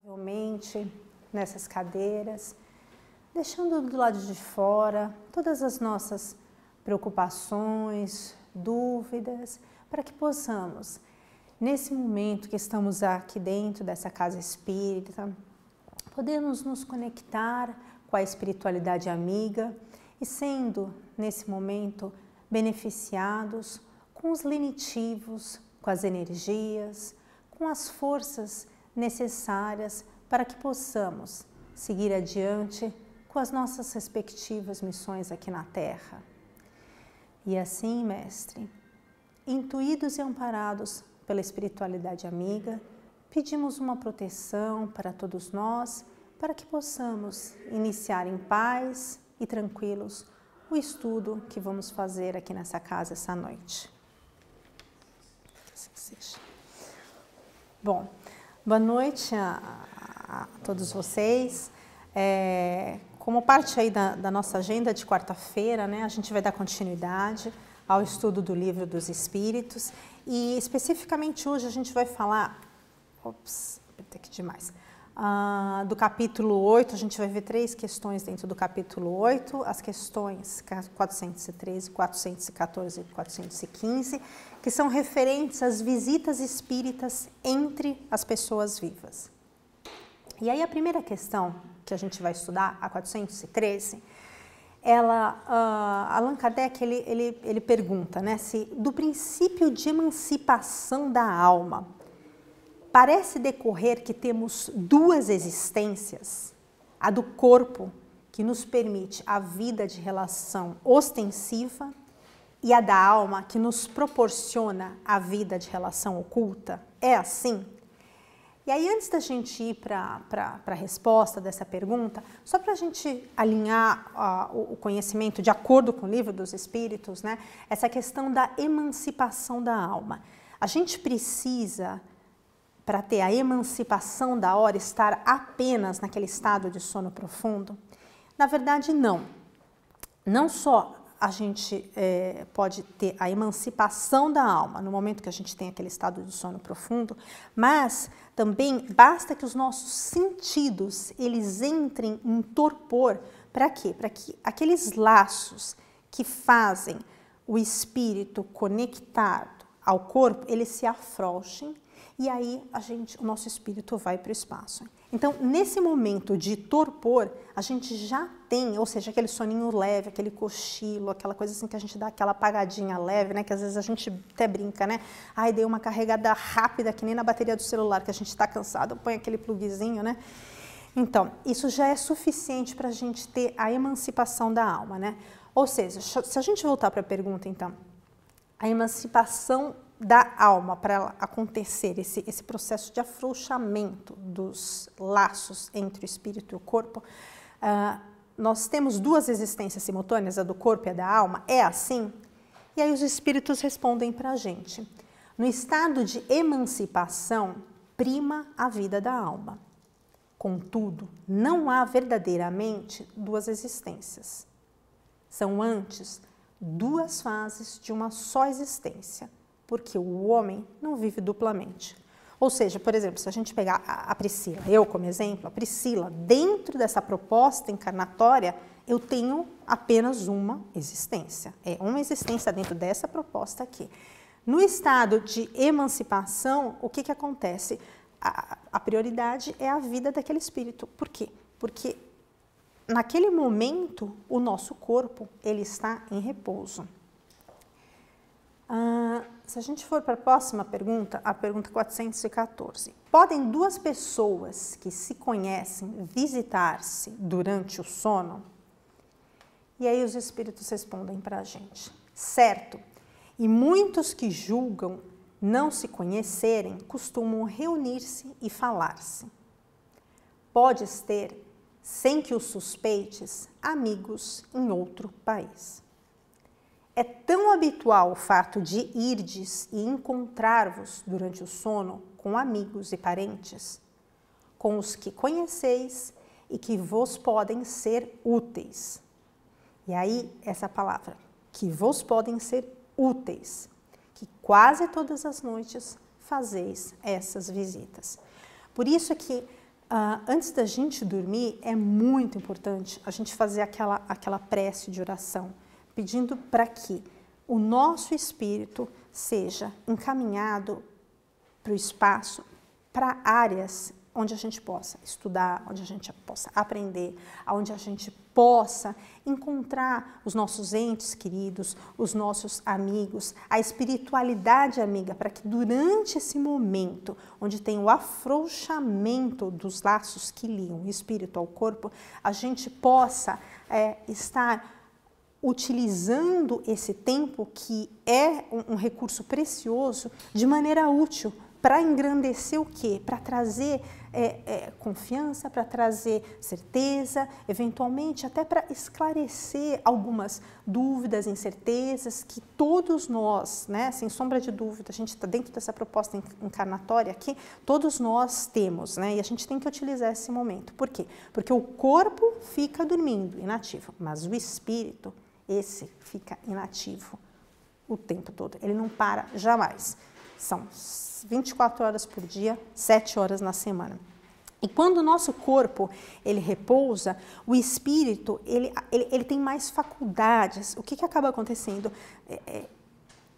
Realmente nessas cadeiras, deixando do lado de fora todas as nossas preocupações, dúvidas, para que possamos, nesse momento que estamos aqui dentro dessa casa espírita, podermos nos conectar com a espiritualidade amiga e sendo, nesse momento, beneficiados com os lenitivos, com as energias, com as forças necessárias para que possamos seguir adiante com as nossas respectivas missões aqui na Terra. E assim, Mestre, intuídos e amparados pela espiritualidade amiga, pedimos uma proteção para todos nós, para que possamos iniciar em paz e tranquilos o estudo que vamos fazer aqui nessa casa essa noite. Assim seja. Bom, boa noite a todos vocês. Como parte aí da nossa agenda de quarta-feira, né, a gente vai dar continuidade ao estudo do Livro dos Espíritos e especificamente hoje a gente vai falar, apertei aqui demais, do capítulo 8, a gente vai ver 3 questões dentro do capítulo 8, as questões 413, 414 e 415, que são referentes às visitas espíritas entre as pessoas vivas. E aí a primeira questão que a gente vai estudar, a 413, Allan Kardec ele pergunta, né, se do princípio de emancipação da alma parece decorrer que temos 2 existências, a do corpo, que nos permite a vida de relação ostensiva, e a da alma, que nos proporciona a vida de relação oculta. É assim? E aí, antes da gente ir para a resposta dessa pergunta, só para a gente alinhar o conhecimento de acordo com o Livro dos Espíritos, né, essa questão da emancipação da alma. A gente precisa, para ter a emancipação da hora, estar apenas naquele estado de sono profundo? Na verdade, não. Não só a gente pode ter a emancipação da alma no momento que a gente tem aquele estado de sono profundo, mas também basta que os nossos sentidos eles entrem em torpor. Para quê? Para que aqueles laços que fazem o espírito conectado ao corpo, eles se afrouxem e aí o nosso espírito vai para o espaço. Então, nesse momento de torpor, a gente já tem, ou seja, aquele soninho leve, aquele cochilo, aquela coisa assim que a gente dá aquela apagadinha leve, né? Que às vezes a gente até brinca, né? Ai, dei uma carregada rápida, que nem na bateria do celular, que a gente está cansado, põe aquele pluguezinho, né? Então, isso já é suficiente para a gente ter a emancipação da alma, né? Ou seja, se a gente voltar para a pergunta, então, a emancipação da alma, para ela acontecer, esse processo de afrouxamento dos laços entre o espírito e o corpo, nós temos 2 existências simultâneas, a do corpo e a da alma, é assim? E aí os espíritos respondem para a gente. No estado de emancipação, prima a vida da alma. Contudo, não há verdadeiramente 2 existências. São antes 2 fases de uma só existência, porque o homem não vive duplamente. Ou seja, por exemplo, se a gente pegar a Priscila, eu como exemplo, a Priscila, dentro dessa proposta encarnatória, eu tenho apenas uma existência. É uma existência dentro dessa proposta aqui. No estado de emancipação, o que acontece? A prioridade é a vida daquele espírito. Por quê? Porque naquele momento, o nosso corpo ele está em repouso. Se a gente for para a próxima pergunta, a pergunta 414. Podem 2 pessoas que se conhecem visitar-se durante o sono? E aí os espíritos respondem para a gente. Certo, e muitos que julgam não se conhecerem costumam reunir-se e falar-se. Podes ter, sem que os suspeites, amigos em outro país. É tão habitual o fato de irdes e encontrar-vos durante o sono com amigos e parentes, com os que conheceis e que vos podem ser úteis. E aí, essa palavra, que vos podem ser úteis, que quase todas as noites fazeis essas visitas. Por isso que Antes da gente dormir, é muito importante a gente fazer aquela prece de oração, pedindo para que o nosso espírito seja encaminhado para o espaço, para áreas onde a gente possa estudar, onde a gente possa aprender, onde a gente possa encontrar os nossos entes queridos, os nossos amigos, a espiritualidade amiga, para que durante esse momento, onde tem o afrouxamento dos laços que ligam o espírito ao corpo, a gente possa estar utilizando esse tempo, que é um recurso precioso, de maneira útil, para engrandecer o quê? Para trazer confiança, para trazer certeza, eventualmente até para esclarecer algumas dúvidas, incertezas que todos nós, né, sem sombra de dúvida, a gente está dentro dessa proposta encarnatória aqui, todos nós temos, né, e a gente tem que utilizar esse momento. Por quê? Porque o corpo fica dormindo, inativo, mas o espírito, esse fica inativo o tempo todo, ele não para jamais. São 24 horas por dia, 7 horas na semana. E quando o nosso corpo, ele repousa, o espírito, ele tem mais faculdades. O que acaba acontecendo?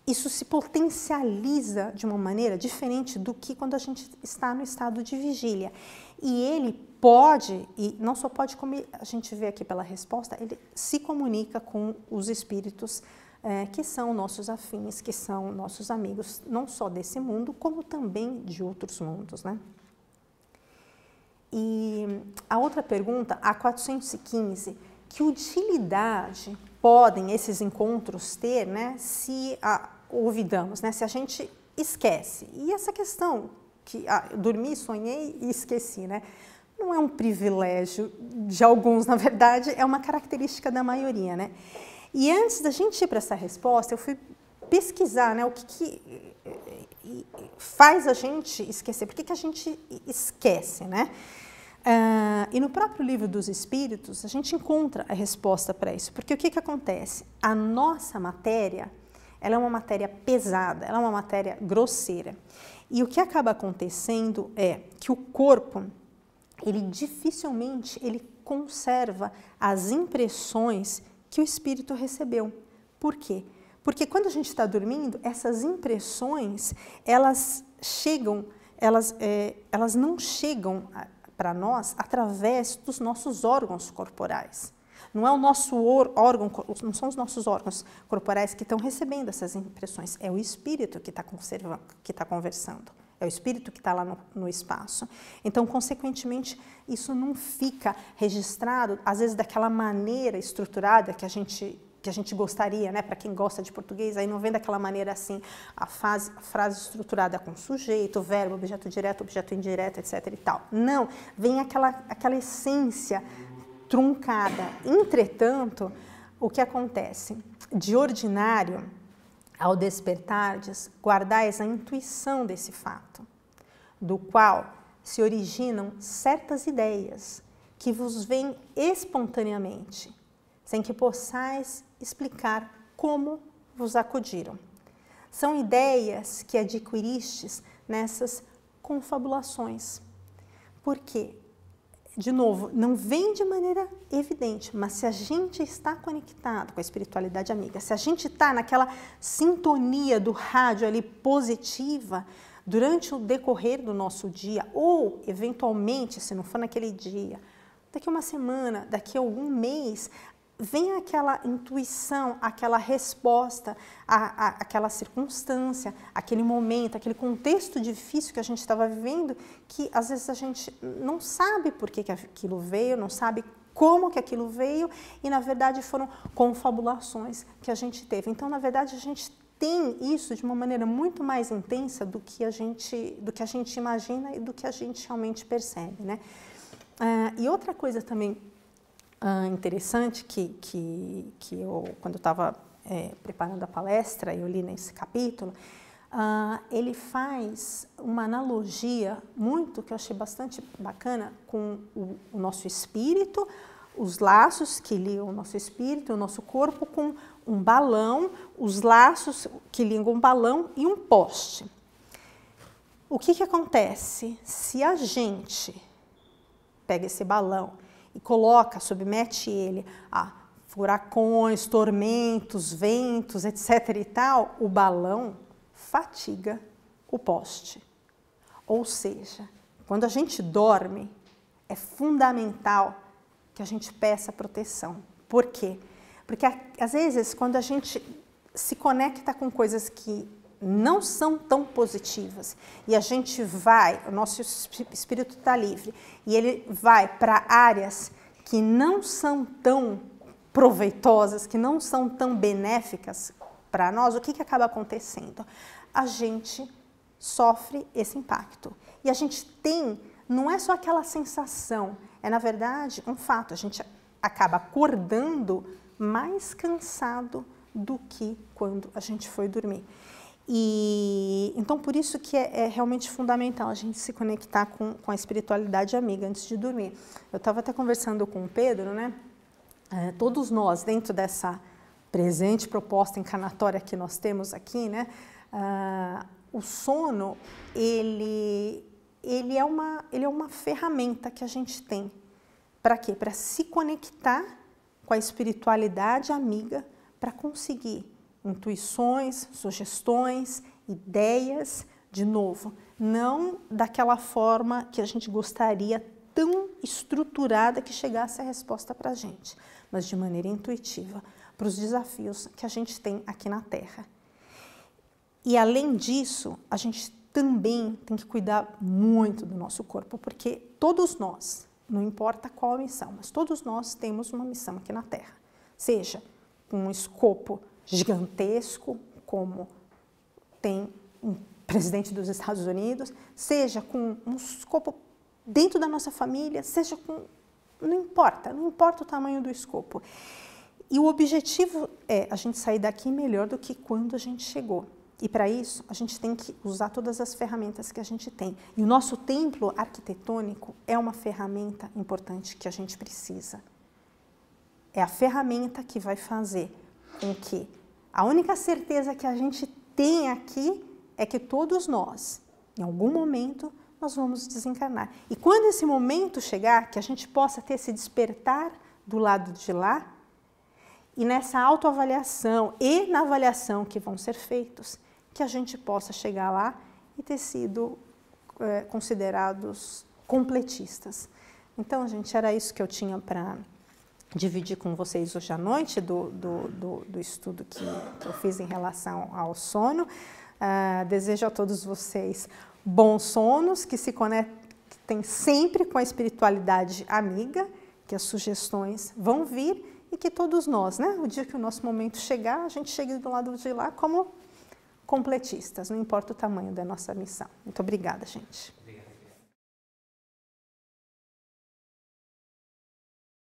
Isso se potencializa de uma maneira diferente do que quando a gente está no estado de vigília. E ele pode, e não só pode, como a gente vê aqui pela resposta, ele se comunica com os espíritos que são nossos afins, que são nossos amigos, não só desse mundo, como também de outros mundos, né? E a outra pergunta, a 415, que utilidade podem esses encontros ter, né, se olvidamos, né, se a gente esquece? E essa questão que dormi, sonhei e esqueci, né? Não é um privilégio de alguns, na verdade, é uma característica da maioria, né? E antes da gente ir para essa resposta, eu fui pesquisar, né, o que faz a gente esquecer, por que a gente esquece, né? E no próprio Livro dos Espíritos, a gente encontra a resposta para isso, porque o que acontece? A nossa matéria, ela é uma matéria pesada, ela é uma matéria grosseira, e o que acaba acontecendo é que o corpo, ele dificilmente conserva as impressões que o espírito recebeu. Por quê? Porque quando a gente está dormindo, essas impressões, elas não chegam para nós através dos nossos órgãos corporais. Não é o nosso órgão, não são os nossos órgãos corporais que estão recebendo essas impressões, é o espírito que está conservando, que está conversando. É o espírito que está lá no espaço. Então, consequentemente, isso não fica registrado, às vezes, daquela maneira estruturada que a gente gostaria, né? Para quem gosta de português, aí não vem daquela maneira assim, a frase estruturada com sujeito, verbo, objeto direto, objeto indireto, etc. e tal. Não, vem aquela essência truncada. Entretanto, o que acontece? De ordinário, ao despertardes, guardais a intuição desse fato, do qual se originam certas ideias que vos vêm espontaneamente, sem que possais explicar como vos acudiram. São ideias que adquiristes nessas confabulações. Por quê? De novo, não vem de maneira evidente, mas se a gente está conectado com a espiritualidade amiga, se a gente está naquela sintonia do rádio ali positiva, durante o decorrer do nosso dia, ou eventualmente, se não for naquele dia, daqui a uma semana, daqui a algum mês, vem aquela intuição, aquela resposta àquela circunstância, aquele momento, aquele contexto difícil que a gente estava vivendo, que às vezes a gente não sabe por que aquilo veio, não sabe como que aquilo veio, e na verdade foram confabulações que a gente teve. Então, na verdade, a gente tem isso de uma maneira muito mais intensa do que a gente imagina e do que a gente realmente percebe, né? E outra coisa também interessante que eu, quando eu estava preparando a palestra, eu li nesse capítulo, ele faz uma analogia que eu achei bastante bacana com o nosso espírito, os laços que ligam o nosso espírito, o nosso corpo, com um balão, os laços que ligam um balão e um poste. O que acontece? Se a gente pega esse balão e coloca, submete ele a furacões, tormentos, ventos, etc. e tal, o balão fatiga o poste. Ou seja, quando a gente dorme, é fundamental que a gente peça proteção. Por quê? Porque às vezes quando a gente se conecta com coisas que não são tão positivas e a gente vai, o nosso espírito está livre e ele vai para áreas que não são tão proveitosas, que não são tão benéficas para nós, o que acaba acontecendo? A gente sofre esse impacto. E a gente tem, não é só aquela sensação, é na verdade um fato, a gente acaba acordando mais cansado do que quando a gente foi dormir. E então por isso que é realmente fundamental a gente se conectar com a espiritualidade amiga antes de dormir. Eu estava até conversando com o Pedro, né? Todos nós, dentro dessa presente proposta encarnatória que nós temos aqui, né? O sono, ele é uma ferramenta que a gente tem. Para quê? Para se conectar com a espiritualidade amiga, para conseguir intuições, sugestões, ideias, de novo, não daquela forma que a gente gostaria, tão estruturada que chegasse a resposta para a gente, mas de maneira intuitiva, para os desafios que a gente tem aqui na Terra. E além disso, a gente também tem que cuidar muito do nosso corpo, porque todos nós, não importa qual a missão, mas todos nós temos uma missão aqui na Terra, seja com um escopo gigantesco, como tem um presidente dos Estados Unidos, seja com um escopo dentro da nossa família, seja com... não importa o tamanho do escopo. E o objetivo é a gente sair daqui melhor do que quando a gente chegou. E para isso, a gente tem que usar todas as ferramentas que a gente tem. E o nosso templo arquitetônico é uma ferramenta importante que a gente precisa. É a ferramenta que vai fazer com que a única certeza que a gente tem aqui é que todos nós, em algum momento, nós vamos desencarnar. E quando esse momento chegar, que a gente possa ter esse despertar do lado de lá, e nessa autoavaliação e na avaliação que vão ser feitos, que a gente possa chegar lá e ter sido considerados completistas. Então, gente, era isso que eu tinha para dividir com vocês hoje à noite do estudo que eu fiz em relação ao sono. Desejo a todos vocês bons sonos, que se conectem sempre com a espiritualidade amiga, que as sugestões vão vir e que todos nós, né, o dia que o nosso momento chegar, a gente chegue do lado de lá como completistas, não importa o tamanho da nossa missão. Muito obrigada, gente. Obrigado.